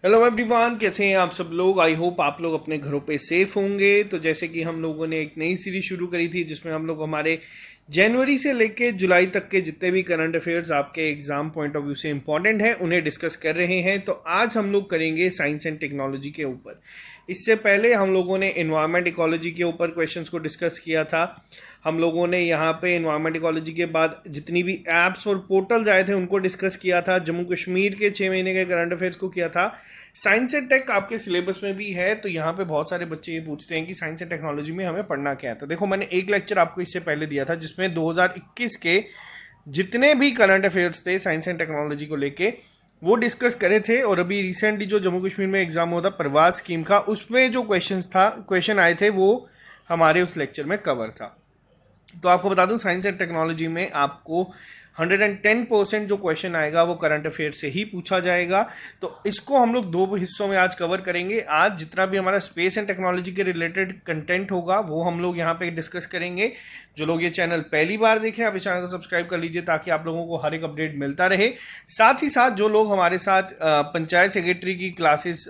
Hello everyone, कैसे हैं आप सब लोग। आई होप आप लोग अपने घरों पे सेफ होंगे। तो जैसे कि हम लोगों ने एक नई सीरीज शुरू करी थी जिसमें हम लोग हमारे जनवरी से लेके जुलाई तक के जितने भी करंट अफेयर्स आपके एग्जाम पॉइंट ऑफ व्यू से इंपॉर्टेंट हैं उन्हें डिस्कस कर रहे हैं। तो आज हम लोग करेंगे साइंस एंड टेक्नोलॉजी के ऊपर। इससे पहले हम लोगों ने एनवायरमेंट इकोलॉजी के ऊपर क्वेश्चंस को डिस्कस किया था। हम लोगों ने यहाँ पे एनवायरमेंट इकोलॉजी के बाद जितनी भी ऐप्स और पोर्टल्स आए थे उनको डिस्कस किया था। जम्मू कश्मीर के 6 महीने के करंट अफेयर्स को किया था। साइंस एंड टेक आपके सिलेबस में भी है। तो यहाँ पे बहुत सारे बच्चे ये पूछते हैं कि साइंस एंड टेक्नोलॉजी में हमें पढ़ना क्या है। तो देखो, मैंने एक लेक्चर आपको इससे पहले दिया था जिसमें 2021 के जितने भी करंट अफेयर्स थे साइंस एंड टेक्नोलॉजी को लेके वो डिस्कस करे थे। और अभी रिसेंटली जो जम्मू कश्मीर में एग्जाम हुआ था प्रवास स्कीम का, उसमें जो क्वेश्चन आए थे वो हमारे उस लेक्चर में कवर था। तो आपको बता दूं, साइंस एंड टेक्नोलॉजी में आपको 110% जो क्वेश्चन आएगा वो करंट अफेयर से ही पूछा जाएगा। तो इसको हम लोग दो हिस्सों में आज कवर करेंगे। आज जितना भी हमारा स्पेस एंड टेक्नोलॉजी के रिलेटेड कंटेंट होगा वो हम लोग यहाँ पे डिस्कस करेंगे। जो लोग ये चैनल पहली बार देखें, आप इस चैनल को सब्सक्राइब कर लीजिए ताकि आप लोगों को हर एक अपडेट मिलता रहे। साथ ही साथ जो लोग हमारे साथ पंचायत सेक्रेटरी की क्लासेस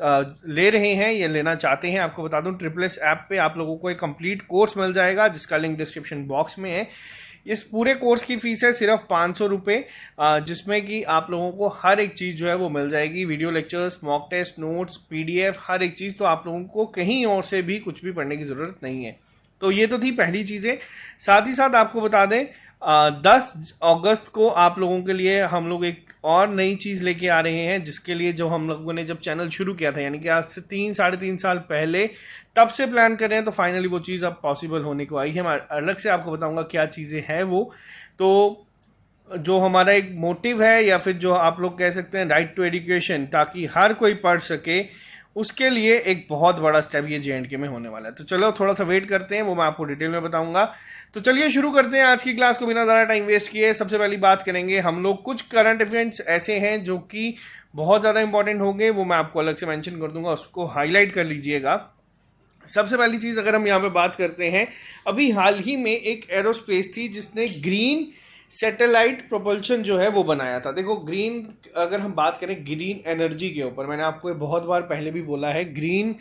ले रहे हैं या लेना चाहते हैं, आपको बता दूं ट्रिपल एस ऐप पे आप लोगों को एक कंप्लीट कोर्स मिल जाएगा जिसका लिंक डिस्क्रिप्शन बॉक्स में है। इस पूरे कोर्स की फीस है सिर्फ 500 रुपये, जिसमें कि आप लोगों को हर एक चीज़ जो है वो मिल जाएगी। Video lectures, mock test, notes, PDF, हर एक चीज़। तो आप लोगों को कहीं और से भी कुछ भी पढ़ने की ज़रूरत नहीं है। तो ये तो थी पहली चीज़ें। साथ ही साथ आपको बता दें 10 अगस्त को आप लोगों के लिए हम लोग एक और नई चीज़ लेके आ रहे हैं, जिसके लिए जो हम लोगों ने जब चैनल शुरू किया था यानी कि आज से 3-3.5 साल पहले तब से प्लान कर रहे हैं। तो फाइनली वो चीज़ अब पॉसिबल होने को आई है। मैं अलग से आपको बताऊंगा क्या चीज़ें हैं वो। तो जो हमारा एक मोटिव है या फिर जो आप लोग कह सकते हैं राइट टू एजुकेशन, ताकि हर कोई पढ़ सके, उसके लिए एक बहुत बड़ा स्टेप ये JNK में होने वाला है। तो चलो थोड़ा सा वेट करते हैं, वो मैं आपको डिटेल में बताऊंगा। तो चलिए शुरू करते हैं आज की क्लास को बिना ज़्यादा टाइम वेस्ट किए। सबसे पहली बात करेंगे हम लोग कुछ करंट इवेंट्स ऐसे हैं जो कि बहुत ज़्यादा इंपॉर्टेंट होंगे, वो मैं आपको अलग से मेंशन कर दूंगा, उसको हाईलाइट कर लीजिएगा। सबसे पहली चीज़ अगर हम यहाँ पे बात करते हैं, अभी हाल ही में एक एरोस्पेस थी जिसने ग्रीन सैटेलाइट प्रोपल्शन जो है वो बनाया था। देखो, ग्रीन अगर हम बात करें ग्रीन एनर्जी के ऊपर, मैंने आपको ये बहुत बार पहले भी बोला है, ग्रीन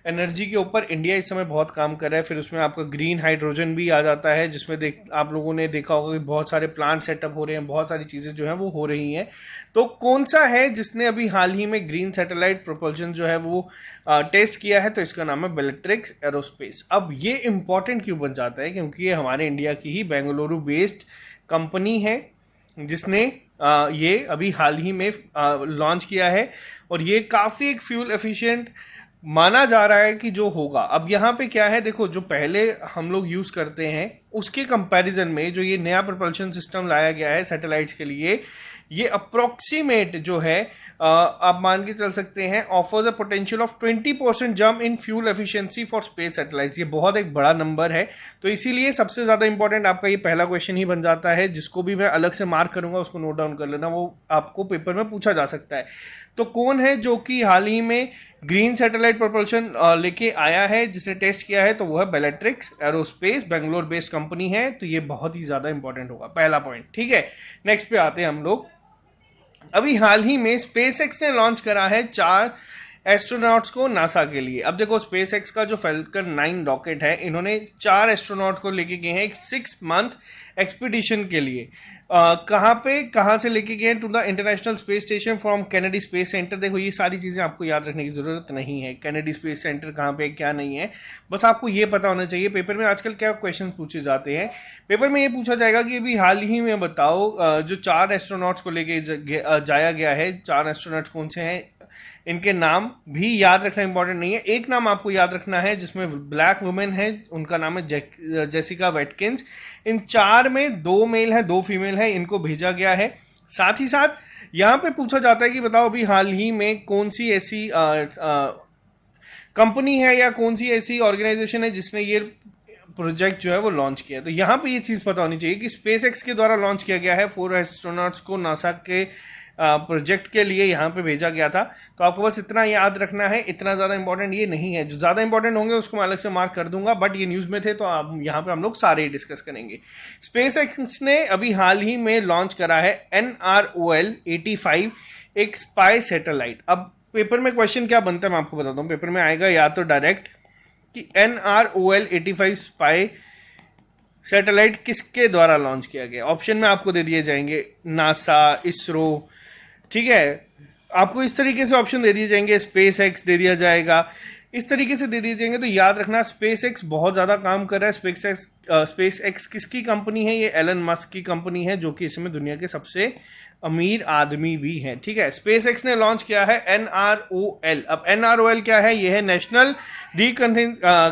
एनर्जी के ऊपर इंडिया इस समय बहुत काम कर रहा है। फिर उसमें आपका ग्रीन हाइड्रोजन भी आ जाता है, जिसमें आप लोगों ने देखा होगा कि बहुत सारे प्लांट सेटअप हो रहे हैं, बहुत सारी चीज़ें जो हैं वो हो रही हैं। तो कौन सा है जिसने अभी हाल ही में ग्रीन सैटेलाइट प्रोपल्शन जो है वो टेस्ट किया है? तो इसका नाम है बेलेट्रिक्स एरोस्पेस। अब ये इंपॉर्टेंट क्यों बन जाता है? क्योंकि ये हमारे इंडिया की ही बेंगलुरु बेस्ड कंपनी है जिसने ये अभी हाल ही में लॉन्च किया है। और ये काफ़ी एक फ्यूल एफिशिएंट माना जा रहा है कि जो होगा। अब यहाँ पे क्या है, देखो, जो पहले हम लोग यूज़ करते हैं उसके कंपैरिजन में जो ये नया प्रपल्शन सिस्टम लाया गया है सैटेलाइट्स के लिए, ये अप्रोक्सीमेट जो है आप मान के चल सकते हैं offers a potential of 20% jump in fuel efficiency for space satellites. ये बहुत एक बड़ा नंबर है। तो इसीलिए सबसे ज़्यादा इंपॉर्टेंट आपका ये पहला क्वेश्चन ही बन जाता है, जिसको भी मैं अलग से मार्क करूंगा, उसको नोट डाउन कर लेना, वो आपको पेपर में पूछा जा सकता है। तो कौन है जो कि हाल ही में ग्रीन सैटेलाइट प्रोपल्शन लेके आया है, जिसने टेस्ट किया है? तो वो है बेलेट्रिक्स एरोस्पेस, बेंगलोर बेस्ड कंपनी है। तो ये बहुत ही ज़्यादा इंपॉर्टेंट होगा, पहला पॉइंट। ठीक है, नेक्स्ट पे आते हैं हम लोग। अभी हाल ही में स्पेसएक्स ने लॉन्च करा है 4 एस्ट्रोनॉट्स को नासा के लिए। अब देखो, स्पेसएक्स का जो फैल्कन 9 रॉकेट है, इन्होंने 4 एस्ट्रोनॉट को लेके गए हैं एक 6 मंथ एक्सपीडिशन के लिए। कहाँ से लेके गए हैं? To the International Space Station from Kennedy Space Center. देखो, ये सारी चीज़ें आपको याद रखने की ज़रूरत नहीं है, कैनेडी स्पेस सेंटर कहाँ पे क्या नहीं है, बस आपको ये पता होना चाहिए। पेपर में आजकल क्या क्वेश्चन पूछे जाते हैं, पेपर में ये पूछा जाएगा कि अभी हाल ही में बताओ जो 4 एस्ट्रोनॉट्स को लेके जाया गया है, 4 एस्ट्रोनॉट्स कौन से हैं, इनके नाम भी याद रखना इंपॉर्टेंट नहीं है। एक नाम आपको याद रखना है जिसमें ब्लैक वुमेन है, उनका नाम है जेसिका वेटकिंस। इन 4 में 2 मेल है 2 फीमेल है, इनको भेजा गया है। साथ ही साथ यहाँ पे पूछा जाता है कि बताओ अभी हाल ही में कौन सी ऐसी कंपनी है या कौन सी ऐसी ऑर्गेनाइजेशन है जिसने ये प्रोजेक्ट जो है वो लॉन्च किया है। तो यहाँ पे ये चीज़ पता होनी चाहिए कि स्पेसएक्स के द्वारा लॉन्च किया गया है। 4 एस्ट्रोनॉट्स को नासा के प्रोजेक्ट के लिए यहाँ पे भेजा गया था। तो आपको बस इतना याद रखना है, इतना ज़्यादा इंपॉर्टेंट ये नहीं है। जो ज़्यादा इंपॉर्टेंट होंगे उसको मैं अलग से मार्क कर दूंगा, बट ये न्यूज़ में थे तो आप यहाँ पे हम लोग सारे ही डिस्कस करेंगे। स्पेसएक्स ने अभी हाल ही में लॉन्च करा है NROL 85, एक स्पाई सैटेलाइट। अब पेपर में क्वेश्चन क्या बनता है मैं आपको बताता हूँ। पेपर में आएगा या तो डायरेक्ट कि NROL-85 स्पाई सैटेलाइट किसके द्वारा लॉन्च किया गया। ऑप्शन में आपको दे दिए जाएंगे नासा, इसरो, ठीक है, आपको इस तरीके से ऑप्शन दे दिए जाएंगे, स्पेस एक्स दे दिया जाएगा, इस तरीके से दे दिए जाएंगे। तो याद रखना स्पेस एक्स बहुत ज़्यादा काम कर रहा है। स्पेस एक्स किसकी कंपनी है? ये एलन मस्क की कंपनी है, जो कि इसमें दुनिया के सबसे अमीर आदमी भी हैं, ठीक है। स्पेस एक्स ने लॉन्च किया है NROL। अब NROL क्या है? ये है नेशनल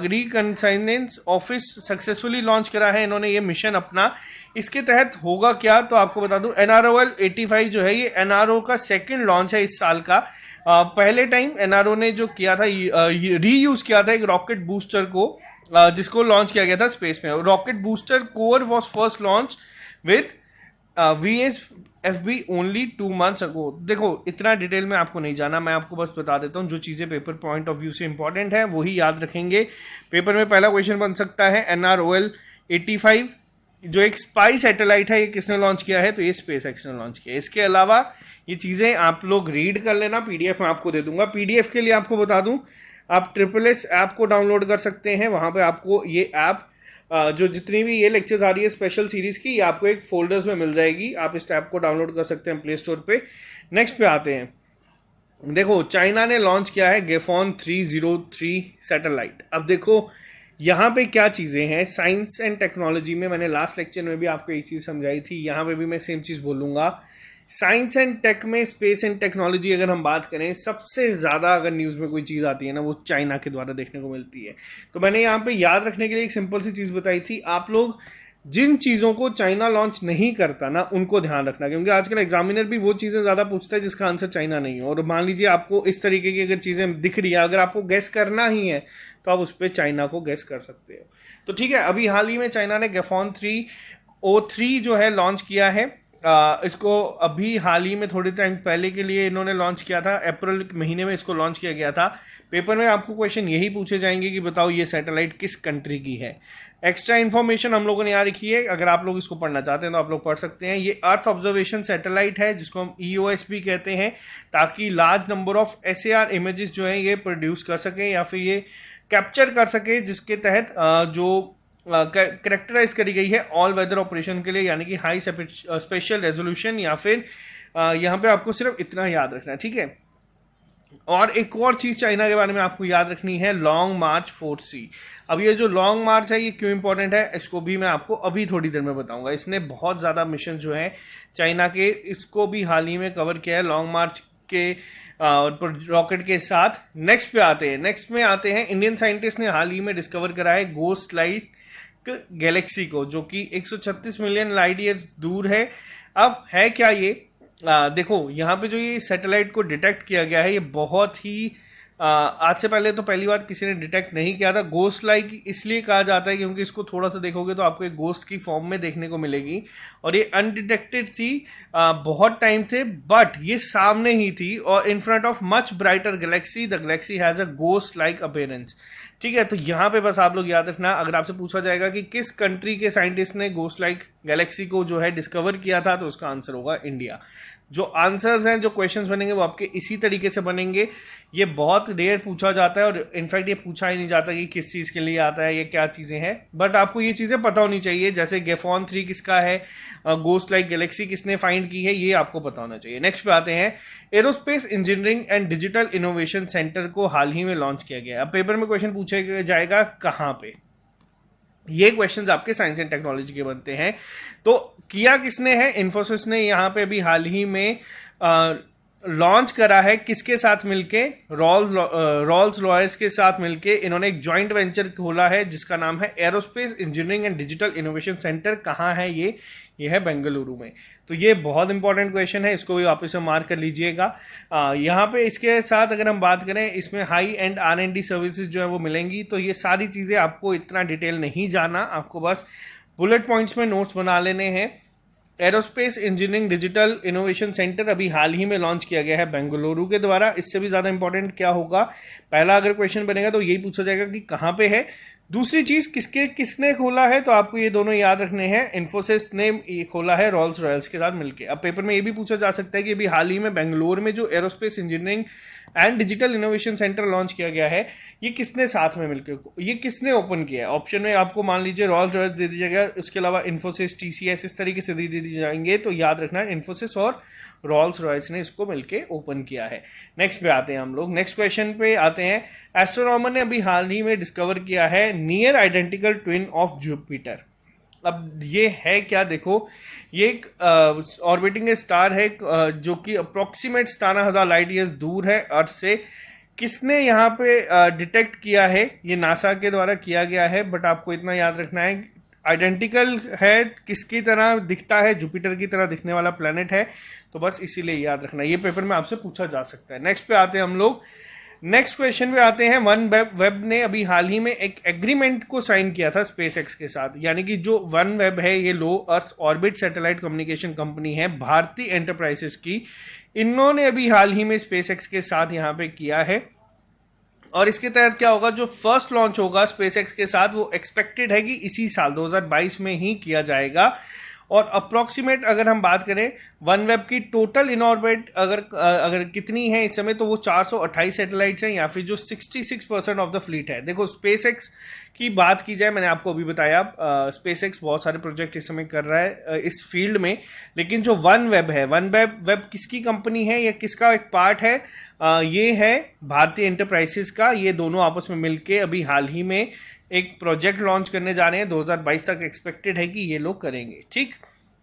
रिकनसाइनेंस ऑफिस, सक्सेसफुली लॉन्च करा है इन्होंने ये मिशन अपना। इसके तहत होगा क्या, तो आपको बता दूं NROL-85 जो है ये NRO का सेकंड लॉन्च है इस साल का। पहले टाइम NRO ने जो किया था, रीयूज किया था एक रॉकेट बूस्टर को, जिसको लॉन्च किया गया था स्पेस में। Rocket booster core was first launch with VSFB only 2 months ago। देखो इतना डिटेल में आपको नहीं जाना, मैं आपको बस बता देता हूँ जो चीज़ें पेपर पॉइंट ऑफ व्यू से इंपॉर्टेंट है वही याद रखेंगे। पेपर में पहला क्वेश्चन बन सकता है NROL-85 जो एक स्पाई सैटेलाइट है, ये किसने लॉन्च किया है? तो ये स्पेस एक्स ने लॉन्च किया है। इसके अलावा ये चीज़ें आप लोग रीड कर लेना, PDF में आपको दे दूंगा। PDF के लिए आपको बता दूं, आप SSS ऐप को डाउनलोड कर सकते हैं। वहाँ पे आपको ये ऐप जो जितनी भी ये लेक्चर्स आ रही है स्पेशल सीरीज की, ये आपको एक फोल्डर्स में मिल जाएगी। आप इस ऐप को डाउनलोड कर सकते हैं प्ले स्टोर पे। नेक्स्ट पे आते हैं, देखो चाइना ने लॉन्च किया है गेफॉन 303 सैटेलाइट। अब देखो यहाँ पे क्या चीज़ें हैं साइंस एंड टेक्नोलॉजी में, मैंने लास्ट लेक्चर में भी आपको एक चीज़ समझाई थी, यहाँ पे भी मैं सेम चीज़ बोलूँगा। साइंस एंड टेक में, स्पेस एंड टेक्नोलॉजी अगर हम बात करें, सबसे ज़्यादा अगर न्यूज़ में कोई चीज़ आती है ना, वो चाइना के द्वारा देखने को मिलती है। तो मैंने यहाँ पे याद रखने के लिए एक सिंपल सी चीज़ बताई थी, आप लोग जिन चीज़ों को चाइना लॉन्च नहीं करता ना उनको ध्यान रखना, क्योंकि आजकल एग्जामिनर भी वो चीज़ें ज़्यादा पूछता है जिसका आंसर चाइना नहीं है। और मान लीजिए आपको इस तरीके की अगर चीज़ें दिख रही है, अगर आपको गैस करना ही है तो आप उस पर चाइना को गैस कर सकते हो। तो ठीक है, अभी हाल ही में चाइना ने गेफॉन 303 जो है लॉन्च किया है। इसको अभी हाल ही में थोड़ी टाइम पहले के लिए इन्होंने लॉन्च किया था, अप्रैल महीने में इसको लॉन्च किया गया था। पेपर में आपको क्वेश्चन यही पूछे जाएंगे कि बताओ ये सैटेलाइट किस कंट्री की है। एक्स्ट्रा इन्फॉर्मेशन हम लोगों ने यहाँ लिखी है, अगर आप लोग इसको पढ़ना चाहते हैं तो आप लोग पढ़ सकते हैं। ये अर्थ ऑब्जर्वेशन सैटेलाइट है जिसको हम EOS भी कहते हैं, ताकि large number of SAR images जो है ये प्रोड्यूस कर सके या फिर ये कैप्चर कर सके, जिसके तहत जो करेक्टराइज करी गई है ऑल वेदर ऑपरेशन के लिए, यानी कि हाई स्पेशल रेजोल्यूशन, या फिर यहाँ पे आपको सिर्फ इतना याद रखना है, ठीक है। और एक और चीज़ चाइना के बारे में आपको याद रखनी है, लॉन्ग मार्च 4C। अब ये जो लॉन्ग मार्च है ये क्यों इंपॉर्टेंट है, इसको भी मैं आपको अभी थोड़ी देर में बताऊंगा। इसने बहुत ज़्यादा मिशन जो है चाइना के, इसको भी हाल ही में कवर किया है लॉन्ग मार्च के रॉकेट के साथ। नेक्स्ट में आते हैं इंडियन साइंटिस्ट ने हाल ही में डिस्कवर करा है गोस्ट लाइट गैलेक्सी को, जो कि 136 मिलियन लाइट ईयर्स दूर है। अब है क्या ये, देखो यहाँ पे जो ये सैटेलाइट को डिटेक्ट किया गया है, ये बहुत ही आज से पहले तो पहली बार किसी ने डिटेक्ट नहीं किया था। गोस्ट लाइक इसलिए कहा जाता है क्योंकि इसको थोड़ा सा देखोगे तो आपको एक गोस्ट की फॉर्म में देखने को मिलेगी, और ये अनडिटेक्टेड थी बहुत टाइम थे, बट ये सामने ही थी और in front of much brighter Galaxy, the Galaxy has a ghost like appearance. ठीक है, तो यहाँ पे बस आप लोग याद रखना, अगर आपसे पूछा जाएगा कि किस कंट्री के साइंटिस्ट ने गोस्ट लाइक गैलेक्सी को जो है डिस्कवर किया था, तो उसका आंसर होगा इंडिया। जो आंसर्स हैं, जो क्वेश्चंस बनेंगे वो आपके इसी तरीके से बनेंगे। ये बहुत रेयर पूछा जाता है, और इनफैक्ट ये पूछा ही नहीं जाता कि किस चीज़ के लिए आता है, ये क्या चीज़ें हैं, बट आपको ये चीज़ें पता होनी चाहिए। जैसे गेफॉन 3 किसका है, गोस्ट लाइक गैलेक्सी किसने फाइंड की है, ये आपको पता होना चाहिए। नेक्स्ट पे आते हैं, aerospace engineering and digital innovation centre को हाल ही में लॉन्च किया गया। अब पेपर में क्वेश्चन पूछा जाएगा कहाँ पे, ये क्वेश्चंस आपके साइंस एंड टेक्नोलॉजी के बनते हैं। तो किया किसने है, इन्फोसिस ने यहाँ पे अभी हाल ही में लॉन्च करा है, किसके साथ मिलके, रॉल्स रॉयस के साथ मिलके इन्होंने एक जॉइंट वेंचर खोला है जिसका नाम है aerospace engineering and digital innovation centre. कहाँ है ये है बेंगलुरु में। तो ये बहुत इंपॉर्टेंट क्वेश्चन है, इसको भी वापस से मार्क कर लीजिएगा। यहाँ पे इसके साथ अगर हम बात करें, इसमें हाई एंड R&D सर्विसेज जो है वो मिलेंगी। तो ये सारी चीज़ें आपको इतना डिटेल नहीं जाना, आपको बस बुलेट पॉइंट्स में नोट्स बना लेने हैं। Aerospace engineering digital innovation centre अभी हाल ही में लॉन्च किया गया है बेंगलुरु के द्वारा। इससे भी ज़्यादा इंपॉर्टेंट क्या होगा, पहला अगर क्वेश्चन बनेगा तो यही पूछा जाएगा कि कहाँ पे है, दूसरी चीज किसने खोला है, तो आपको ये दोनों याद रखने हैं। इन्फोसिस ने ये खोला है रॉल्स रॉयल्स के साथ मिलके। अब पेपर में ये भी पूछा जा सकता है कि अभी हाल ही में बेंगलोर में जो aerospace engineering and digital innovation centre launch किया गया है, ये किसने साथ में मिलकर, ये किसने ओपन किया है। ऑप्शन में आपको मान लीजिए रॉल्स रॉयल्स दे दिया गया, उसके अलावा इन्फोसिस, टीसीएस, इस तरीके से दे दी जाएंगे, तो याद रखना इन्फोसिस और रॉल्स रॉयल्स ने इसको मिलके ओपन किया है। नेक्स्ट पे आते हैं हम लोग, नेक्स्ट क्वेश्चन पे आते हैं। एस्ट्रोनॉमर ने अभी हाल ही में डिस्कवर किया है near identical twin of Jupiter. अब ये है क्या, देखो ये एक ऑर्बिटिंग स्टार है जो कि अप्रोक्सीमेट 17,000 लाइट ईयर्स दूर है अर्थ से। किसने यहाँ पे डिटेक्ट किया है, ये नासा के द्वारा किया गया है, बट आपको इतना याद रखना है आइडेंटिकल है, किसकी तरह दिखता है, जुपिटर की तरह दिखने वाला प्लेनेट है, तो बस इसीलिए याद रखना, ये पेपर में आपसे पूछा जा सकता है। नेक्स्ट पे आते हैं हम लोग, नेक्स्ट क्वेश्चन पे आते हैं। वन वेब ने अभी हाल ही में एक एग्रीमेंट को साइन किया था स्पेस एक्स के साथ, यानी कि जो वन वेब है ये low earth orbit satellite communication company है भारतीय एंटरप्राइजेस की। इन्होंने अभी हाल ही में स्पेस एक्स के साथ यहाँ पे किया है, और इसके तहत क्या होगा, जो फर्स्ट लॉन्च होगा स्पेस एक्स के साथ वो एक्सपेक्टेड है कि इसी साल 2022 में ही किया जाएगा। और अप्रोक्सीमेट अगर हम बात करें वन वेब की टोटल इन ऑर्बिट अगर कितनी है इस समय, तो वो 428 सैटेलाइट्स हैं, या फिर जो 66% ऑफ द फ्लीट है। देखो स्पेस एक्स की बात की जाए, मैंने आपको अभी बताया स्पेस एक्स बहुत सारे प्रोजेक्ट इस समय कर रहा है इस फील्ड में, लेकिन जो वन वेब है, वन वेब किसकी कंपनी है या किसका एक पार्ट है, ये है भारतीय एंटरप्राइजेस का। ये दोनों आपस में मिलके अभी हाल ही में एक प्रोजेक्ट लॉन्च करने जा रहे हैं, 2022 तक एक्सपेक्टेड है कि ये लोग करेंगे। ठीक,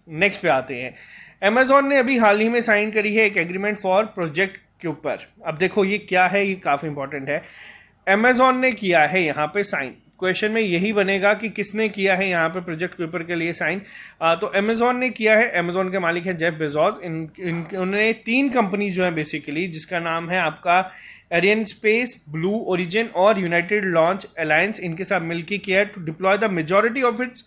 नेक्स्ट पे आते हैं। अमेजॉन ने अभी हाल ही में साइन करी है एक एग्रीमेंट फॉर प्रोजेक्ट क्यूपर। अब देखो ये क्या है, ये काफ़ी इंपॉर्टेंट है। अमेजॉन ने किया है यहाँ पे साइन, क्वेश्चन में यही बनेगा कि किसने किया है यहाँ पे प्रोजेक्ट क्यूपर के लिए साइन। तो अमेजॉन ने किया है, अमेजॉन के मालिक हैं जेफ बेजोस। उन्होंने 3 कंपनी जो है बेसिकली, जिसका नाम है आपका एरियन स्पेस, ब्लू ओरिजिन और यूनाइटेड लॉन्च अलायंस, इनके साथ मिलकर किया है to deploy the majority of its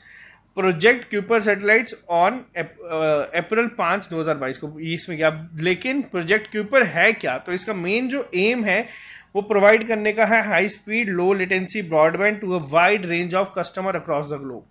Project Kuiper satellites on April 5, 2022 को। इसमें क्या, लेकिन प्रोजेक्ट क्यूपर है क्या, तो इसका मेन जो एम है वो प्रोवाइड करने का है high speed low latency broadband to a wide range of customer across the globe.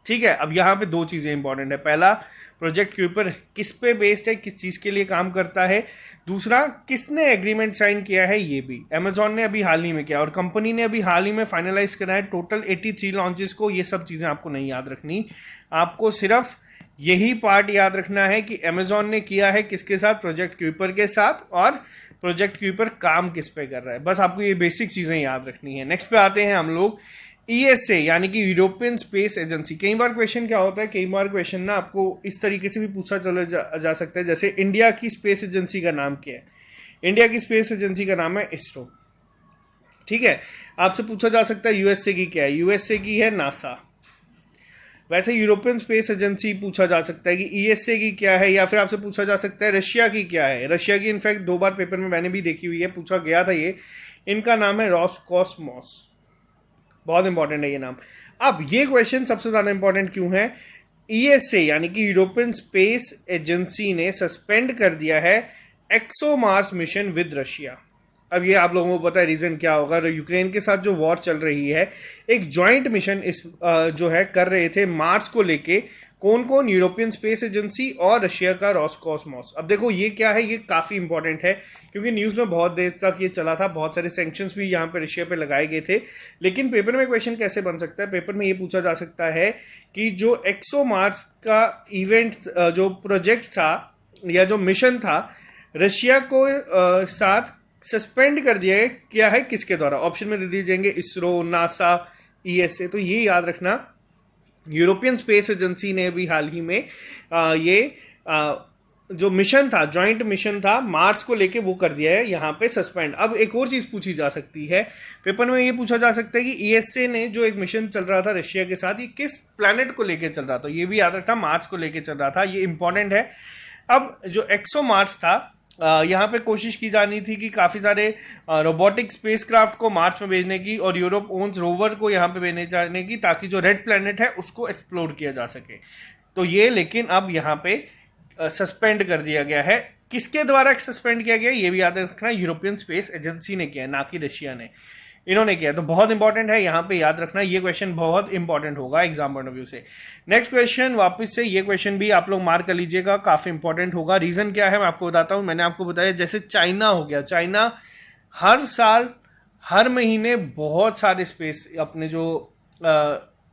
ठीक है, अब यहाँ पे 2 चीज़ें इंपॉर्टेंट है। पहला, प्रोजेक्ट क्यूपर किस पे बेस्ड है, किस चीज़ के लिए काम करता है। दूसरा, किसने एग्रीमेंट साइन किया है, ये भी अमेजॉन ने अभी हाल ही में किया, और कंपनी ने अभी हाल ही में फाइनलाइज करा है टोटल 83 लॉन्चेस को। ये सब चीज़ें आपको नहीं याद रखनी, आपको सिर्फ यही पार्ट याद रखना है कि अमेजॉन ने किया है किसके साथ, प्रोजेक्ट क्यूपर के साथ, और प्रोजेक्ट क्यूपर काम किस पे कर रहा है। बस आपको ये बेसिक चीज़ें याद रखनी है। नेक्स्ट पे आते हैं हम लोग, ईएसए यानी कि यूरोपियन स्पेस एजेंसी। कई बार क्वेश्चन क्या होता है, कई बार क्वेश्चन ना आपको इस तरीके से भी पूछा चला जा सकता है, जैसे इंडिया की स्पेस एजेंसी का नाम क्या है। इंडिया की स्पेस एजेंसी का नाम है इसरो। ठीक है, आपसे पूछा जा सकता है यूएसए की क्या है, यूएसए की है नासा। वैसे यूरोपियन स्पेस एजेंसी पूछा जा सकता है कि ईएसए की क्या है, या फिर आपसे पूछा जा सकता है रशिया की क्या है। रशिया की इनफैक्ट 2 बार पेपर में मैंने भी देखी हुई है, पूछा गया था ये। इनका नाम है रोसकॉसमॉस, बहुत इंपॉर्टेंट है ये नाम। अब ये क्वेश्चन सबसे ज्यादा इंपॉर्टेंट क्यों है, ईएसए यानी कि यूरोपियन स्पेस एजेंसी ने सस्पेंड कर दिया है एक्सोमार्स मिशन विद रशिया। अब ये आप लोगों को पता है रीजन क्या होगा, यूक्रेन के साथ जो वॉर चल रही है, एक जॉइंट मिशन इस जो है कर रहे थे मार्स को लेके। कौन कौन, यूरोपियन स्पेस एजेंसी और रशिया का रोसकॉसमॉस। अब देखो ये क्या है, ये काफ़ी इंपॉर्टेंट है क्योंकि न्यूज़ में बहुत देर तक ये चला था, बहुत सारे सैंक्शंस भी यहाँ पे रशिया पे लगाए गए थे। लेकिन पेपर में क्वेश्चन कैसे बन सकता है, पेपर में ये पूछा जा सकता है कि जो एक्सोमार्स का इवेंट, जो प्रोजेक्ट था या जो मिशन था, रशिया को साथ सस्पेंड कर दिया क्या है, किसके द्वारा। ऑप्शन में दे दिए जाएंगे इसरो, नासा, ईएसए। तो ये याद रखना, यूरोपियन स्पेस एजेंसी ने भी हाल ही में जो मिशन था, जॉइंट मिशन था मार्स को लेके, वो कर दिया है यहाँ पे सस्पेंड। अब एक और चीज पूछी जा सकती है पेपर में, ये पूछा जा सकता है कि ईएसए ने जो एक मिशन चल रहा था रशिया के साथ, ये किस प्लैनेट को लेके चल रहा था। ये भी याद रखना, मार्स को लेके चल रहा था, ये इंपॉर्टेंट है। अब जो एक्सो मार्स था, यहाँ पे कोशिश की जानी थी कि काफ़ी सारे रोबोटिक स्पेसक्राफ्ट को मार्स में भेजने की, और यूरोप ओन्स रोवर को यहाँ पे भेजने जाने की, ताकि जो रेड प्लैनेट है उसको एक्सप्लोर किया जा सके। तो ये लेकिन अब यहाँ पे सस्पेंड कर दिया गया है। किसके द्वारा सस्पेंड किया गया ये भी याद रखना, यूरोपियन स्पेस एजेंसी ने किया, ना कि रशिया ने। इन्होंने किया। तो बहुत इंपॉर्टेंट है, यहाँ पे याद रखना, ये क्वेश्चन बहुत इंपॉर्टेंट होगा एग्जाम पॉइंट ऑफ व्यू से। नेक्स्ट क्वेश्चन वापस से, ये क्वेश्चन भी आप लोग मार्क कर लीजिएगा, काफी इंपॉर्टेंट होगा। रीजन क्या है मैं आपको बताता हूँ। मैंने आपको बताया जैसे चाइना हो गया, चाइना हर साल हर महीने बहुत सारे स्पेस अपने जो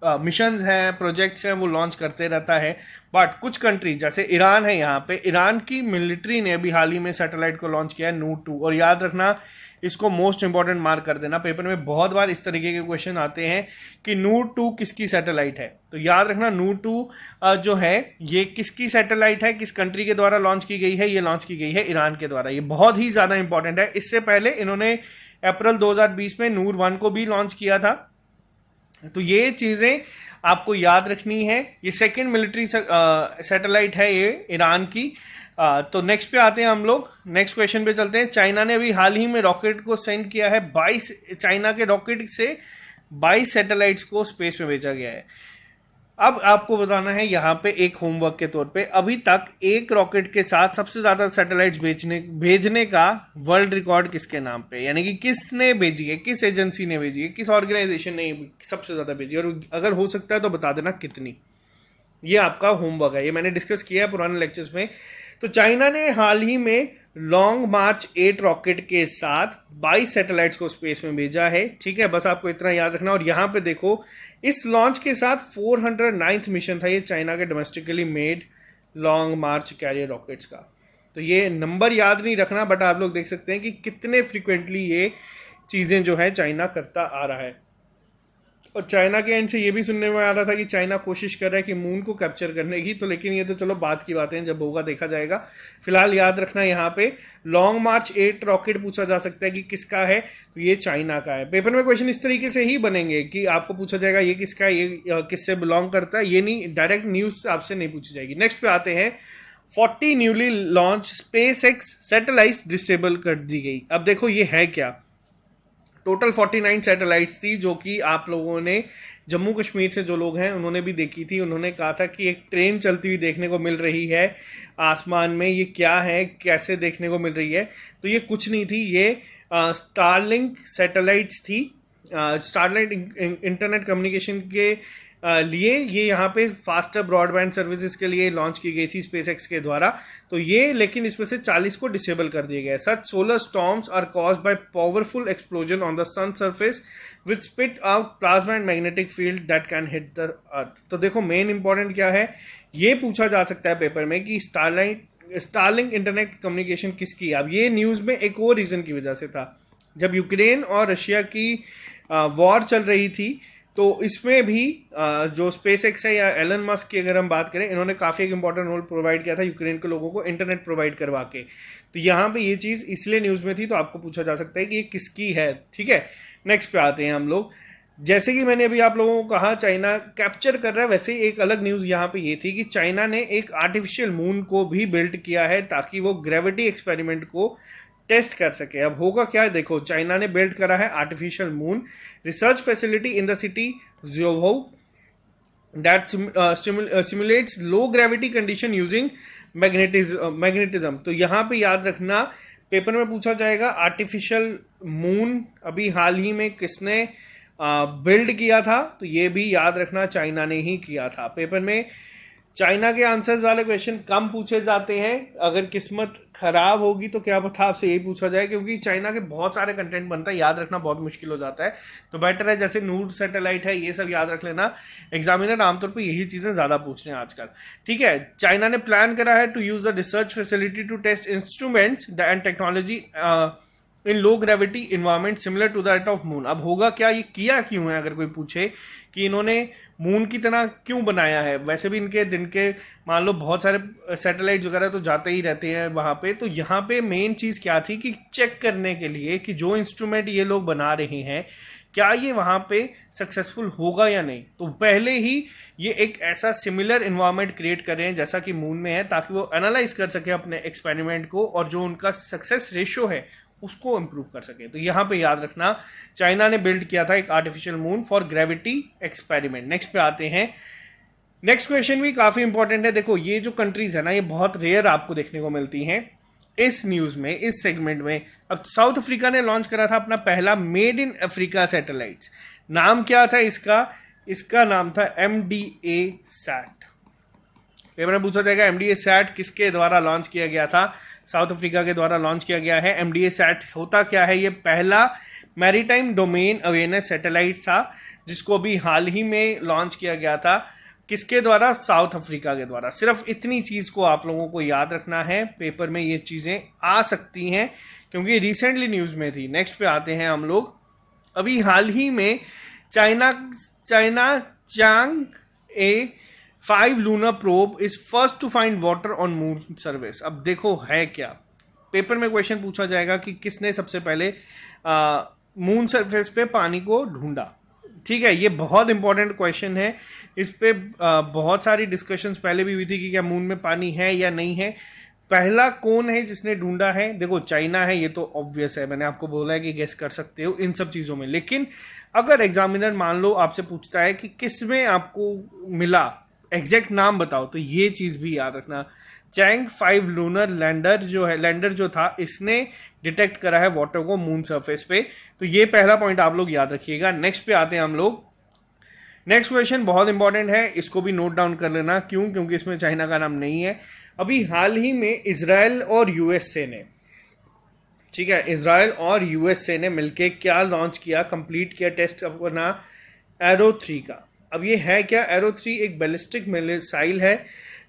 मिशंस हैं, प्रोजेक्ट्स हैं, वो लॉन्च करते रहता है। बट कुछ कंट्री जैसे ईरान है, यहाँ पे ईरान की मिलिट्री ने अभी हाल ही में सैटेलाइट को लॉन्च किया है, नूर 2। और याद रखना, इसको मोस्ट इंपॉर्टेंट मार्क कर देना, पेपर में बहुत बार इस तरीके के क्वेश्चन आते हैं कि नूर 2 किसकी सैटेलाइट है। तो याद रखना, नूर 2 जो है ये किसकी सैटेलाइट है, किस कंट्री के द्वारा लॉन्च की गई है। ये लॉन्च की गई है ईरान के द्वारा। ये बहुत ही ज़्यादा इंपॉर्टेंट है। इससे पहले इन्होंने अप्रैल 2020 में नूर 1 को भी लॉन्च किया था। तो ये चीज़ें आपको याद रखनी है। ये सेकेंड मिलिट्री सैटेलाइट है ये ईरान की। तो नेक्स्ट पे आते हैं हम लोग, नेक्स्ट क्वेश्चन पे चलते हैं। चाइना ने अभी हाल ही में रॉकेट को सेंड किया है 22, चाइना के रॉकेट से 22 सैटेलाइट्स को स्पेस में भेजा गया है। अब आपको बताना है यहाँ पे एक होमवर्क के तौर पे, अभी तक एक रॉकेट के साथ सबसे ज्यादा सैटेलाइट्स भेजने का वर्ल्ड रिकॉर्ड किसके नाम पे, यानी कि किसने भेजी है, किस एजेंसी ने भेजी है, किस ऑर्गेनाइजेशन ने सबसे ज्यादा भेजी, और अगर हो सकता है तो बता देना कितनी। ये आपका होमवर्क है, ये मैंने डिस्कस किया है पुराने लेक्चर्स में। तो चाइना ने हाल ही में लॉन्ग मार्च 8 रॉकेट के साथ 22 सैटेलाइट्स को स्पेस में भेजा है। ठीक है, बस आपको इतना याद रखना। और यहाँ पे देखो, इस लॉन्च के साथ 409th मिशन था ये चाइना के डोमेस्टिकली मेड लॉन्ग मार्च कैरियर रॉकेट्स का। तो ये नंबर याद नहीं रखना, बट आप लोग देख सकते हैं कि कितने फ्रिक्वेंटली ये चीज़ें जो है चाइना करता आ रहा है। और चाइना के एंड से ये भी सुनने में आ रहा था कि चाइना कोशिश कर रहा है कि मून को कैप्चर करने की। तो लेकिन ये तो चलो बात की बातें हैं, जब होगा देखा जाएगा। फिलहाल याद रखना, यहाँ पे लॉन्ग मार्च 8 रॉकेट पूछा जा सकता है कि किसका है, तो ये चाइना का है। पेपर में क्वेश्चन इस तरीके से ही बनेंगे कि आपको पूछा जाएगा ये किसका है, ये किससे बिलोंग करता है, ये नहीं, डायरेक्ट न्यूज आपसे नहीं पूछी जाएगी। नेक्स्ट पे आते हैं, 40 newly launch space x satellite disable कर दी गई। अब देखो ये है क्या, टोटल 49 सैटेलाइट्स थी जो कि आप लोगों ने जम्मू कश्मीर से जो लोग हैं उन्होंने भी देखी थी। उन्होंने कहा था कि एक ट्रेन चलती हुई देखने को मिल रही है आसमान में, ये क्या है, कैसे देखने को मिल रही है। तो ये कुछ नहीं थी, ये स्टारलिंक सैटेलाइट्स थी। स्टारलाइट इंटरनेट कम्युनिकेशन के लिए ये यहाँ पे फास्टर ब्रॉडबैंड सर्विसेज के लिए लॉन्च की गई थी स्पेसएक्स के द्वारा। तो ये लेकिन इसमें से 40 को डिसेबल कर दिया गया है। Such solar storms are caused by powerful explosion on the sun surface which spit out plasma and magnetic field that can hit the earth. तो देखो मेन इंपॉर्टेंट क्या है, ये पूछा जा सकता है पेपर में कि स्टारलिंक इंटरनेट कम्युनिकेशन किसकी। अब ये न्यूज़ में एक और रीज़न की वजह से था, जब यूक्रेन और रशिया की वॉर चल रही थी, तो इसमें भी जो स्पेस एक्स है या एलन मस्क की अगर हम बात करें, इन्होंने काफ़ी एक इंपॉर्टेंट रोल प्रोवाइड किया था यूक्रेन के लोगों को इंटरनेट प्रोवाइड करवा के। तो यहाँ पे ये चीज़ इसलिए न्यूज़ में थी, तो आपको पूछा जा सकता है कि ये किसकी है। ठीक है, नेक्स्ट पे आते हैं हम लोग। जैसे कि मैंने अभी आप लोगों को कहा चाइना कैप्चर कर रहा है, वैसे ही एक अलग न्यूज़ यहाँ पे ये थी कि चाइना ने एक आर्टिफिशियल मून को भी बिल्ड किया है ताकि वो ग्रेविटी एक्सपेरिमेंट को टेस्ट कर सके। अब होगा क्या, देखो चाइना ने बिल्ड करा है artificial moon research facility in the city ज़्योवो that simulates low gravity condition using magnetism. तो यहाँ पे याद रखना, पेपर में पूछा जाएगा आर्टिफिशियल मून अभी हाल ही में किसने बिल्ड किया था, तो ये भी याद रखना चाइना ने ही किया था। पेपर में चाइना के आंसर्स वाले क्वेश्चन कम पूछे जाते हैं, अगर किस्मत खराब होगी तो क्या पता आपसे यही पूछा जाए, क्योंकि चाइना के बहुत सारे कंटेंट बनता है, याद रखना बहुत मुश्किल हो जाता है। तो बेटर है जैसे नूर सैटेलाइट है, ये सब याद रख लेना। एग्जामिनर आमतौर पे यही चीज़ें ज़्यादा पूछ रहे हैं आजकल। ठीक है, चाइना ने प्लान करा है to use the research facility to test instruments and technology in low gravity environment similar to that of moon. अब होगा क्या, ये किया क्यों है, अगर कोई पूछे कि इन्होंने मून की तरह क्यों बनाया है। वैसे भी इनके दिन के मान लो बहुत सारे सैटेलाइट वगैरह तो जाते ही रहते हैं वहाँ पे। तो यहाँ पे मेन चीज़ क्या थी कि चेक करने के लिए कि जो इंस्ट्रूमेंट ये लोग बना रहे हैं क्या ये वहाँ पे सक्सेसफुल होगा या नहीं। तो पहले ही ये एक ऐसा सिमिलर इन्वायरमेंट क्रिएट कर रहे हैं जैसा कि मून में है, ताकि वो एनालाइज कर सके अपने एक्सपेरिमेंट को और जो उनका सक्सेस रेशियो है उसको इम्प्रूव कर सके। तो यहाँ पे याद रखना चाइना ने बिल्ड किया था एक artificial moon for gravity experiment. Next पे आते हैं, नेक्स्ट क्वेश्चन भी काफ़ी इंपॉर्टेंट है। देखो ये जो कंट्रीज है ना, ये बहुत रेयर आपको देखने को मिलती हैं। इस न्यूज़ में, इस सेगमेंट में, अब साउथ अफ्रीका ने लॉन्च करा था अपना पहला मेड इन अफ्रीका सैटेलाइट्स। नाम क्या था इसका? इसका नाम था MDA सैट। पेपर में पूछा जाएगा MDA सैट किसके द्वारा लॉन्च किया गया था? साउथ अफ्रीका के द्वारा लॉन्च किया गया है। MDA सैट होता क्या है? ये पहला मैरीटाइम डोमेन अवेयरनेस सैटेलाइट था जिसको भी हाल ही में लॉन्च किया गया था। किसके द्वारा? साउथ अफ्रीका के द्वारा। सिर्फ इतनी चीज को आप लोगों को याद रखना है, पेपर में ये चीजें आ सकती हैं क्योंकि रिसेंटली न्यूज में थी। नेक्स्ट पे आते हैं हम लोग। अभी हाल ही में China Chang'e 5 lunar probe is first to find water on moon service. अब देखो है क्या, पेपर में क्वेश्चन पूछा जाएगा कि किसने सबसे पहले मून सरफेस पे पानी को ढूंढा। ठीक है, ये बहुत इंपॉर्टेंट क्वेश्चन है। इस पे बहुत सारी डिस्कशंस पहले भी हुई थी कि क्या मून में पानी है या नहीं है। पहला कौन है जिसने ढूंढा है? देखो चाइना है, ये तो ऑब्वियस है, मैंने आपको बोला है कि गेस कर सकते हो इन सब चीज़ों में। लेकिन अगर एग्जामिनर मान लो आपसे पूछता है कि किस में आपको मिला, एग्जैक्ट नाम बताओ, तो ये चीज़ भी याद रखना। चैंग 5 लूनर लैंडर जो था, इसने डिटेक्ट करा है वाटर को मून सरफेस पे। तो ये पहला पॉइंट आप लोग याद रखिएगा। नेक्स्ट पे आते हैं हम लोग। नेक्स्ट क्वेश्चन बहुत इंपॉर्टेंट है, इसको भी नोट डाउन कर लेना। क्यों? क्योंकि इसमें चाइना का नाम नहीं है। अभी हाल ही में इजराइल और यूएसए ने, ठीक है, इजराइल और यूएसए ने मिलके क्या लॉन्च किया, कंप्लीट किया टेस्ट अपना एरो 3 का। अब ये है क्या? एरो 3 एक बैलिस्टिक मिसाइल है,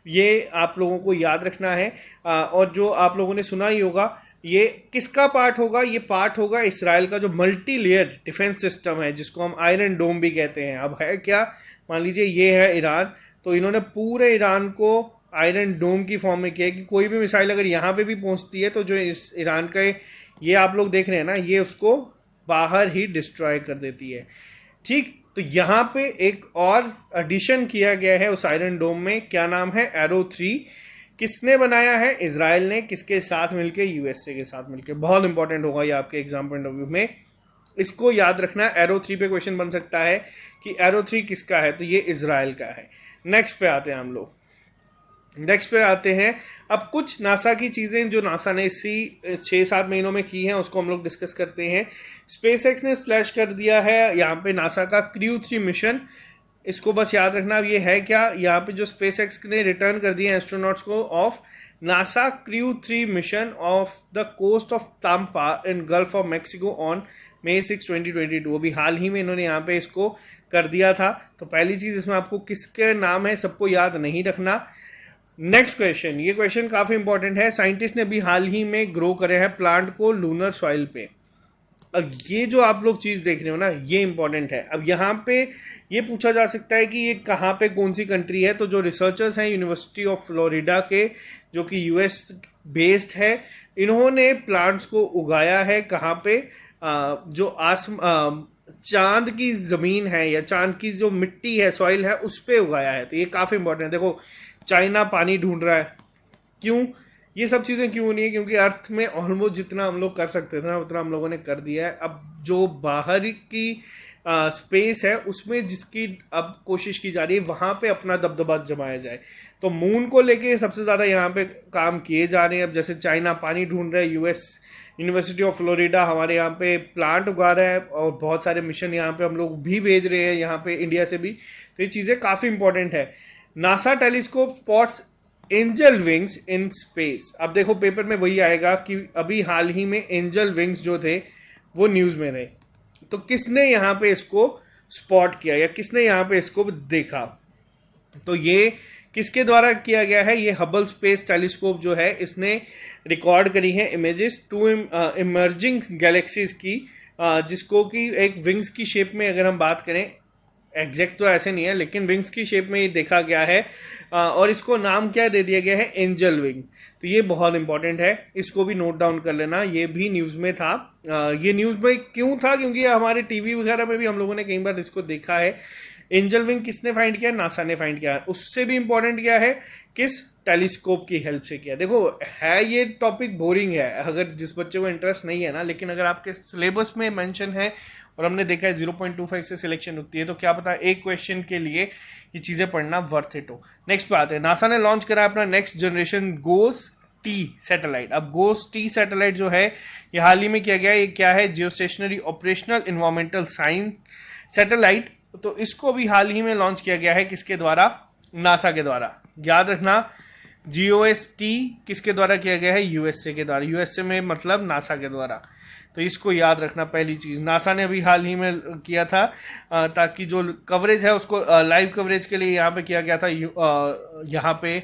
ये आप लोगों को याद रखना है। और जो आप लोगों ने सुना ही होगा, ये किसका पार्ट होगा? ये पार्ट होगा इसराइल का जो मल्टी लेयर डिफेंस सिस्टम है, जिसको हम आयरन डोम भी कहते हैं। अब है क्या, मान लीजिए ये है ईरान, तो इन्होंने पूरे ईरान को आयरन डोम की फॉर्म में किया कि कोई भी मिसाइल अगर यहाँ पे भी पहुँचती है तो जो इस ईरान का ये आप लोग देख रहे हैं ना, ये उसको बाहर ही डिस्ट्रॉय कर देती है। ठीक, तो यहाँ पे एक और एडिशन किया गया है उस आयरन डोम में। क्या नाम है? एरो 3। किसने बनाया है? इजराइल ने। किसके साथ मिलके? यूएसए के साथ मिलके। बहुत इंपॉर्टेंट होगा ये आपके एग्जाम पॉइंट ऑफ व्यू में, इसको याद रखना। एरो 3 पे क्वेश्चन बन सकता है कि एरो 3 किसका है, तो ये इजराइल का है। नेक्स्ट पे आते हैं हम लोग। नेक्स्ट पे आते हैं अब कुछ नासा की चीज़ें जो नासा ने इसी 6-7 महीनों में की हैं, उसको हम लोग डिस्कस करते हैं। स्पेसएक्स ने स्प्लैश कर दिया है यहाँ पे नासा का क्रू 3 मिशन। इसको बस याद रखना। अब ये है क्या, यहाँ पे जो स्पेसएक्स ने रिटर्न कर दिया एस्ट्रोनॉट्स को off NASA crew 3 mission off the coast of Tampa in Gulf of Mexico on May 6, 2022। अभी हाल ही में इन्होंने यहाँ पे इसको कर दिया था। तो पहली चीज़ इसमें आपको किसके नाम है सबको याद नहीं रखना। नेक्स्ट क्वेश्चन, ये क्वेश्चन काफी इंपॉर्टेंट है। साइंटिस्ट ने भी हाल ही में ग्रो करे हैं प्लांट को लूनर सॉइल पे। अब ये जो आप लोग चीज देख रहे हो ना, ये इंपॉर्टेंट है। अब यहाँ पे ये पूछा जा सकता है कि ये कहाँ पे कौन सी कंट्री है। तो जो रिसर्चर्स हैं यूनिवर्सिटी ऑफ फ्लोरिडा के, जो कि यूएस बेस्ड है, इन्होंने प्लांट्स को उगाया है कहाँ पे, जो चांद की जमीन है या चांद की जो मिट्टी है, सॉइल है, उस पे उगाया है। तो ये काफी इंपॉर्टेंट है। देखो चाइना पानी ढूंढ रहा है, क्यों? ये सब चीज़ें क्यों नहीं है? क्योंकि अर्थ में ऑलमोस्ट जितना हम लोग कर सकते थे ना, उतना हम लोगों ने कर दिया है। अब जो बाहर की स्पेस है उसमें जिसकी अब कोशिश की जा रही है वहाँ पे अपना दबदबा जमाया जाए। तो मून को लेके सबसे ज़्यादा यहाँ पे काम किए जा रहे हैं। अब जैसे चाइना पानी ढूंढ रहा है, यूएस यूनिवर्सिटी ऑफ फ्लोरिडा हमारे यहाँ पे प्लांट उगा रहा है, और बहुत सारे मिशन यहाँ पे हम लोग भी भेज रहे हैं, यहाँ पे इंडिया से भी। तो ये चीज़ें काफ़ी इंपॉर्टेंट है। NASA telescope spots angel wings in space. अब देखो पेपर में वही आएगा कि अभी हाल ही में एंजल विंग्स जो थे वो न्यूज़ में रहे। तो किसने यहाँ पे इसको स्पॉट किया या किसने यहाँ पे इसको देखा? तो ये किसके द्वारा किया गया है? ये हबल स्पेस टेलीस्कोप जो है, इसने रिकॉर्ड करी है इमेजेस 2 इमर्जिंग गैलेक्सीज की, जिसको कि एक विंग्स की शेप में, अगर हम बात करें, एग्जैक्ट तो ऐसे नहीं है लेकिन विंग्स की शेप में ये देखा गया है। और इसको नाम क्या दे दिया गया है? Angel wing. तो ये बहुत इंपॉर्टेंट है, इसको भी नोट डाउन कर लेना। ये भी न्यूज़ में था। ये न्यूज़ में क्यों था? क्योंकि हमारे टीवी वगैरह में भी हम लोगों ने कई बार इसको देखा है। एंजल विंग किसने फाइंड किया? नासा ने फाइंड किया। उससे भी इंपॉर्टेंट क्या है? किस टेलीस्कोप की हेल्प से किया। देखो है ये टॉपिक बोरिंग है अगर जिस बच्चे को इंटरेस्ट नहीं है ना, लेकिन अगर आपके सिलेबस में मेंशन है और हमने देखा है 0.25 से सिलेक्शन होती है, तो क्या पता एक क्वेश्चन के लिए ये चीज़ें पढ़ना वर्थ इट हो। नेक्स्ट पे आते हैं। नासा ने लॉन्च करा अपना नेक्स्ट जनरेशन गोस टी सैटेलाइट। अब गोस्ट टी सैटेलाइट जो है ये हाल ही में किया गया, ये क्या है, जियो stationery operational environmental science satellite. तो इसको भी हाल ही में लॉन्च किया गया है, किसके द्वारा, नासा के द्वारा। याद रखना GOST किसके द्वारा किया गया है, यूएसए के द्वारा, यूएसए में मतलब नासा के द्वारा। तो इसको याद रखना पहली चीज़। नासा ने अभी हाल ही में किया था ताकि जो कवरेज है उसको लाइव कवरेज के लिए यहाँ पे किया गया था, यहाँ पे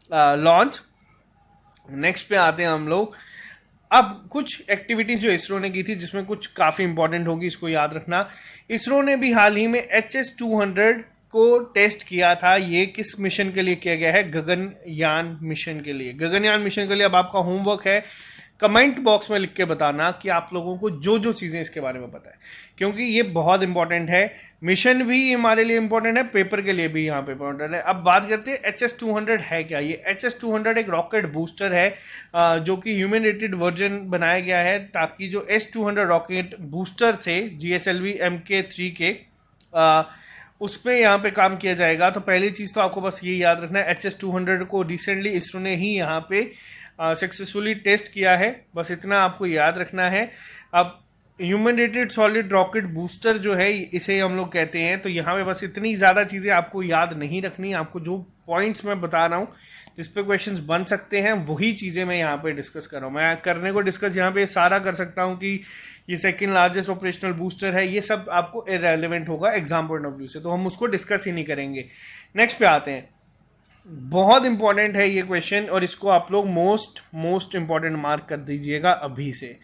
लॉन्च। नेक्स्ट पे आते हैं हम लोग। अब कुछ एक्टिविटीज जो इसरो ने की थी जिसमें कुछ काफ़ी इंपॉर्टेंट होगी, इसको याद रखना। इसरो ने भी हाल ही में HS-200 को टेस्ट किया था। ये किस मिशन के लिए किया गया है, गगनयान मिशन के लिए। गगनयान मिशन के लिए अब आपका होमवर्क है कमेंट बॉक्स में लिख के बताना कि आप लोगों को जो जो चीज़ें इसके बारे में पता है, क्योंकि ये बहुत इंपॉर्टेंट है। मिशन भी हमारे लिए इंपॉर्टेंट है, पेपर के लिए भी यहाँ पे इंपॉर्टेंट है। अब बात करते हैं HS-200 है क्या। ये HS-200 एक रॉकेट बूस्टर है जो कि ह्यूमन रेटेड वर्जन बनाया गया है, ताकि जो S-200 रॉकेट बूस्टर थे GSLV Mk3 के उस पर यहाँ पे काम किया जाएगा। तो पहली चीज़ तो आपको बस ये याद रखना है, HS-200 को रिसेंटली इसरो ने ही यहाँ पे सक्सेसफुली टेस्ट किया है, बस इतना आपको याद रखना है। अब human rated solid rocket booster जो है इसे हम लोग कहते हैं। तो यहाँ पे बस इतनी ज़्यादा चीज़ें आपको याद नहीं रखनी, आपको जो पॉइंट्स मैं बता रहा हूँ जिस पे क्वेश्चंस बन सकते हैं वही चीज़ें मैं यहाँ पे डिस्कस कर रहा हूँ। मैं करने को डिस्कस यहाँ पे सारा कर सकता हूँ कि ये सेकंड लार्जेस्ट ऑपरेशनल बूस्टर है, ये सब आपको इररेलेवेंट होगा एग्जाम पॉइंट ऑफ व्यू से, तो हम उसको डिस्कस ही नहीं करेंगे। नेक्स्ट पे आते हैं। बहुत इंपॉर्टेंट है ये क्वेश्चन और इसको आप लोग मोस्ट इंपॉर्टेंट मार्क कर दीजिएगा अभी से।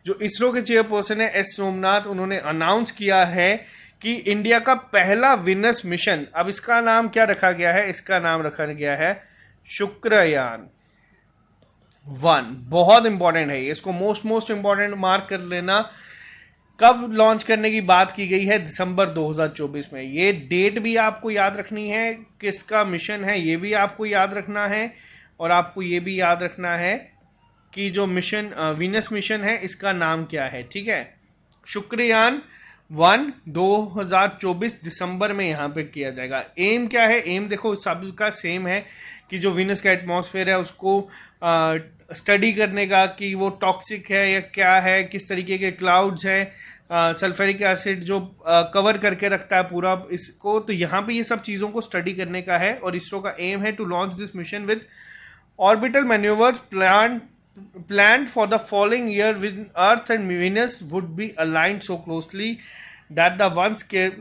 जो इसरो के चेयरपर्सन है S सोमनाथ, उन्होंने अनाउंस किया है कि इंडिया का पहला विनस मिशन, अब इसका नाम क्या रखा गया है, इसका नाम रखा गया है शुक्रयान 1। बहुत इंपॉर्टेंट है, इसको मोस्ट इंपॉर्टेंट मार्क कर लेना। कब लॉन्च करने की बात की गई है, दिसंबर 2024 में। ये डेट भी आपको याद रखनी है, किसका मिशन है ये भी आपको याद रखना है, और आपको ये भी याद रखना है कि जो मिशन वीनस मिशन है इसका नाम क्या है, ठीक है। शुक्रयान 1 2024 दिसंबर में यहाँ पे किया जाएगा। एम क्या है, एम देखो सबका सेम है कि जो वीनस का एटमॉस्फेयर है उसको स्टडी करने का, कि वो टॉक्सिक है या क्या है, किस तरीके के क्लाउड्स हैं, सल्फ्यूरिक एसिड जो कवर करके रखता है पूरा इसको। तो यहाँ पे ये सब चीज़ों को स्टडी करने का है, और इसरो का एम है to launch this mission with orbital manoeuvres planned for the following year when Earth and Venus would be aligned so closely that the one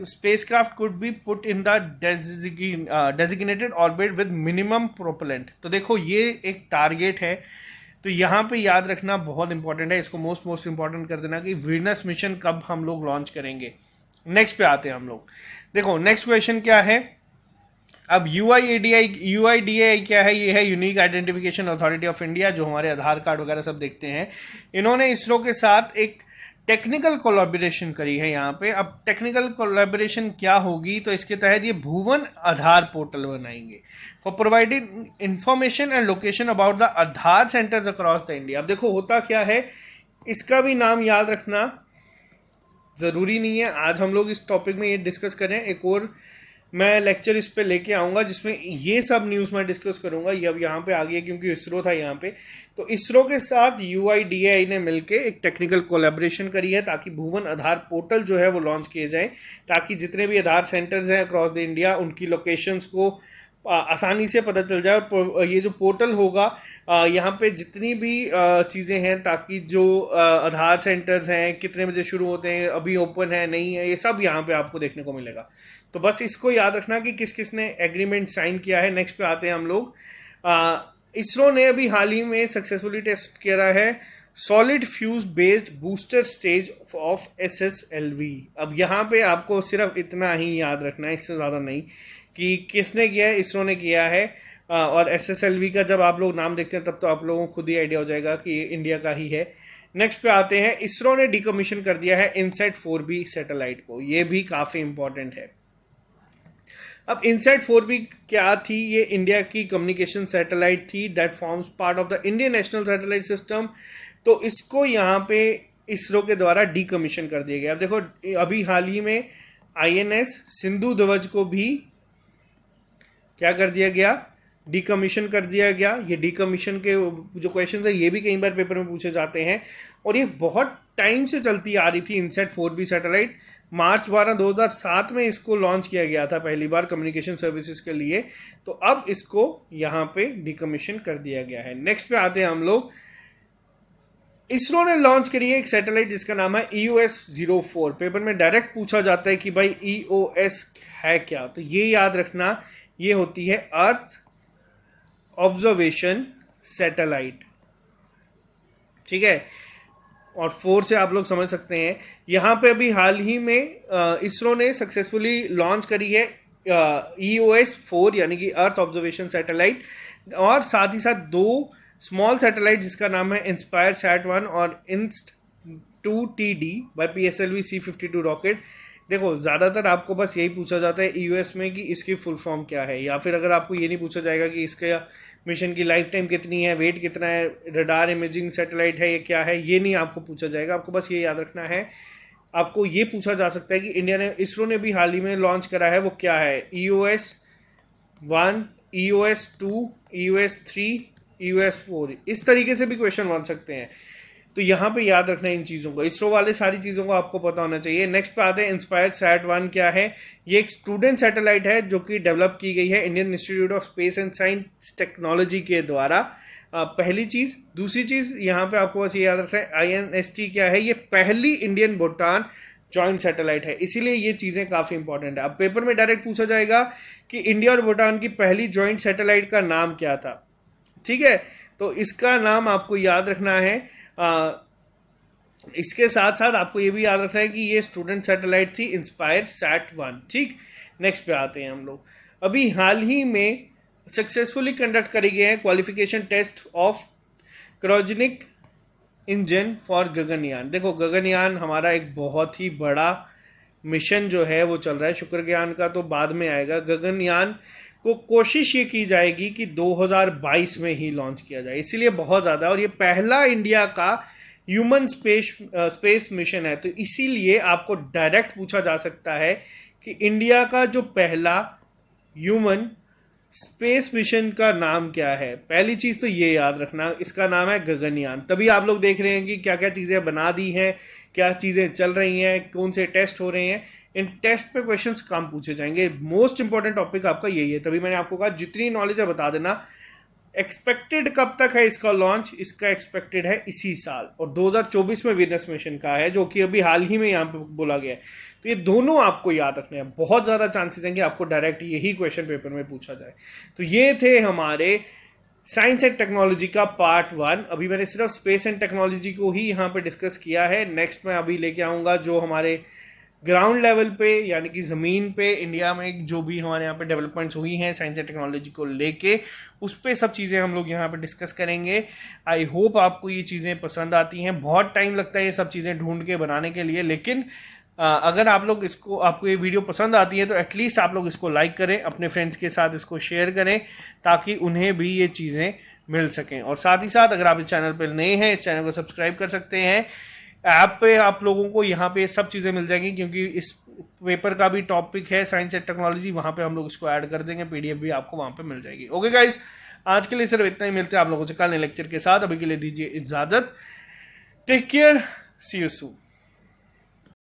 spacecraft could be put in the designated orbit with minimum propellant। तो देखो ये एक target है, तो यहाँ पे याद रखना बहुत इंपॉर्टेंट है, इसको मोस्ट इंपॉर्टेंट कर देना कि वीनस मिशन कब हम लोग लॉन्च करेंगे। नेक्स्ट पे आते हैं हम लोग। देखो नेक्स्ट क्वेश्चन क्या है। अब UIDAI क्या है, ये है unique identification authority of India, जो हमारे आधार कार्ड वगैरह सब देखते हैं। इन्होंने इसरो के साथ एक टेक्निकल कोलैबोरेशन करी है यहाँ पे। अब टेक्निकल कोलैबोरेशन क्या होगी, तो इसके तहत ये भुवन आधार पोर्टल बनाएंगे for providing information and location about the Aadhaar centres across the India. अब देखो होता क्या है, इसका भी नाम याद रखना ज़रूरी नहीं है आज हम लोग इस टॉपिक में ये डिस्कस करें। एक और मैं लेक्चर इस पे लेके आऊँगा जिसमें ये सब न्यूज़ मैं डिस्कस करूँगा। ये अब यहाँ पे आ गया क्योंकि इसरो था यहाँ पे। तो इसरो के साथ UIDAI ने मिलके एक टेक्निकल कोलैबोरेशन करी है ताकि भुवन आधार पोर्टल जो है वो लॉन्च किए जाएं, ताकि जितने भी आधार सेंटर्स हैं अक्रॉस द इंडिया उनकी लोकेशंस को आसानी से पता चल जाए। और ये जो पोर्टल होगा यहाँ पे जितनी भी चीज़ें हैं, ताकि जो आधार सेंटर्स हैं कितने बजे शुरू होते हैं, अभी ओपन है नहीं है, ये सब यहाँ पे आपको देखने को मिलेगा। तो बस इसको याद रखना कि किस किस ने एग्रीमेंट साइन किया है। नेक्स्ट पे आते हैं हम लोग। इसरो ने अभी हाल ही में सक्सेसफुली टेस्ट किया है solid fuse based booster stage of SSLV। अब यहाँ पे आपको सिर्फ इतना ही याद रखना है, इससे ज़्यादा नहीं, कि किसने किया है, इसरो ने किया है। और SSLV का जब आप लोग नाम देखते हैं तब तो आप लोगों को खुद ही आइडिया हो जाएगा कि ये इंडिया का ही है। नेक्स्ट पे आते हैं। इसरो ने डिकमीशन कर दिया है इनसैट 4B सैटेलाइट को, ये भी काफ़ी इंपॉर्टेंट है। अब इनसैट 4B क्या थी, ये इंडिया की कम्युनिकेशन सैटेलाइट थी that forms part of the Indian national satellite system. तो इसको यहाँ पे इसरो के द्वारा डीकमीशन कर दिया गया। अब देखो अभी हाल ही में INS सिंधु ध्वज को भी क्या कर दिया गया, डीकमीशन कर दिया गया। ये डीकमीशन के जो क्वेश्चन है ये भी कई बार पेपर में पूछे जाते हैं, और ये बहुत टाइम से चलती आ रही थी। इनसैट 4B सैटेलाइट मार्च 12 2007 में इसको लॉन्च किया गया था पहली बार कम्युनिकेशन सर्विसेज के लिए। तो अब इसको यहाँ पे डीकमीशन कर दिया गया है। नेक्स्ट पे आते हैं हम लोग। इसरो ने लॉन्च करी है एक सैटेलाइट जिसका नाम है EOS-04। पेपर में डायरेक्ट पूछा जाता है कि भाई EOS है क्या, तो ये याद रखना, ये होती है अर्थ ऑब्जर्वेशन सैटेलाइट, ठीक है। और 4 से आप लोग समझ सकते हैं। यहाँ पे अभी हाल ही में इसरो ने सक्सेसफुली लॉन्च करी है EOS-4 यानी कि अर्थ ऑब्जर्वेशन सैटेलाइट, और साथ ही साथ 2 स्मॉल सैटेलाइट जिसका नाम है इंस्पायर सैट-1 और INS-2TD bye PSLV C-52 rocket. देखो, ज़्यादातर आपको बस यही पूछा जाता है EOS में कि इसकी फुल फॉर्म क्या है, या फिर अगर आपको ये नहीं पूछा जाएगा कि इसका मिशन की लाइफ टाइम कितनी है, वेट कितना है, रडार इमेजिंग सैटेलाइट है, ये क्या है, ये नहीं आपको पूछा जाएगा। आपको बस ये याद रखना है। आपको ये पूछा जा सकता है कि इसरो ने भी हाल ही में लॉन्च करा है, वो क्या है, EOS-1, EOS-2, EOS-3, EOS-4, इस तरीके से भी क्वेश्चन बन सकते हैं। तो यहाँ पे याद रखना है इन चीज़ों को, इसरो वाले सारी चीज़ों को आपको पता होना चाहिए। नेक्स्ट पे आते हैं इंस्पायर सैट-1 क्या है। ये एक स्टूडेंट सैटेलाइट है जो कि डेवलप की गई है Indian institute of space and science technology के द्वारा। पहली चीज़। दूसरी चीज़ यहाँ पे आपको बस ये याद रखना है, INST क्या है, ये पहली इंडियन भूटान जॉइंट सैटेलाइट है, इसीलिए ये चीज़ें काफ़ी इंपॉर्टेंट है। अब पेपर में डायरेक्ट पूछा जाएगा कि इंडिया और भूटान की पहली जॉइंट सैटेलाइट का नाम क्या था, ठीक है। तो इसका नाम आपको याद रखना है। इसके साथ साथ आपको ये भी याद रखना है कि ये स्टूडेंट सैटेलाइट थी इंस्पायर सैट-1, ठीक। नेक्स्ट पे आते हैं हम लोग। अभी हाल ही में सक्सेसफुली कंडक्ट करी गए हैं qualification test of cryogenic engine for Gaganyaan. देखो, गगनयान हमारा एक बहुत ही बड़ा मिशन जो है वो चल रहा है। शुक्रयान का तो बाद में आएगा। गगनयान को कोशिश ये की जाएगी कि 2022 में ही लॉन्च किया जाए, इसीलिए बहुत ज़्यादा, और ये पहला इंडिया का ह्यूमन स्पेस मिशन है। तो इसीलिए आपको डायरेक्ट पूछा जा सकता है कि इंडिया का जो पहला ह्यूमन स्पेस मिशन का नाम क्या है। पहली चीज़ तो ये याद रखना, इसका नाम है गगनयान। तभी आप लोग देख रहे हैं कि क्या क्या चीज़ें बना दी हैं, क्या चीज़ें चल रही हैं, कौन से टेस्ट हो रहे हैं। इन टेस्ट पे क्वेश्चंस कम पूछे जाएंगे। मोस्ट इंपॉर्टेंट टॉपिक आपका यही है। तभी मैंने आपको कहा जितनी नॉलेज है बता देना। एक्सपेक्टेड कब तक है इसका लॉन्च, इसका एक्सपेक्टेड है इसी साल, और 2024 में वीनस मिशन का है जो कि अभी हाल ही में यहाँ पे बोला गया है। तो ये दोनों आपको याद रखने हैं। बहुत ज़्यादा चांसेस हैं कि आपको डायरेक्ट यही क्वेश्चन पेपर में पूछा जाए। तो ये थे हमारे साइंस एंड टेक्नोलॉजी का पार्ट 1। अभी मैंने सिर्फ स्पेस एंड टेक्नोलॉजी को ही यहाँ पे डिस्कस किया है। नेक्स्ट मैं अभी लेके आऊँगा जो हमारे ग्राउंड लेवल पे यानी कि ज़मीन पे इंडिया में जो भी हमारे यहाँ पे डेवलपमेंट्स हुई हैं साइंस एंड टेक्नोलॉजी को लेके, उस पे सब चीज़ें हम लोग यहाँ पे डिस्कस करेंगे। आई होप आपको ये चीज़ें पसंद आती हैं। बहुत टाइम लगता है ये सब चीज़ें ढूंढ के बनाने के लिए, लेकिन अगर आप लोग आपको ये वीडियो पसंद आती है तो एटलीस्ट आप लोग इसको लाइक करें, अपने फ्रेंड्स के साथ इसको शेयर करें ताकि उन्हें भी ये चीज़ें मिल सकें। और साथ ही साथ अगर आप इस चैनल पर नए हैं, इस चैनल को सब्सक्राइब कर सकते हैं। ऐप पे आप लोगों को यहाँ पे सब चीज़ें मिल जाएंगी, क्योंकि इस पेपर का भी टॉपिक है साइंस एंड टेक्नोलॉजी, वहाँ पे हम लोग इसको ऐड कर देंगे। PDF भी आपको वहाँ पे मिल जाएगी। ओके गाइज, आज के लिए सिर्फ इतना ही। मिलते हैं आप लोगों से कल नए लेक्चर के साथ। अभी के लिए दीजिए इजाज़त। Take care, see you soon.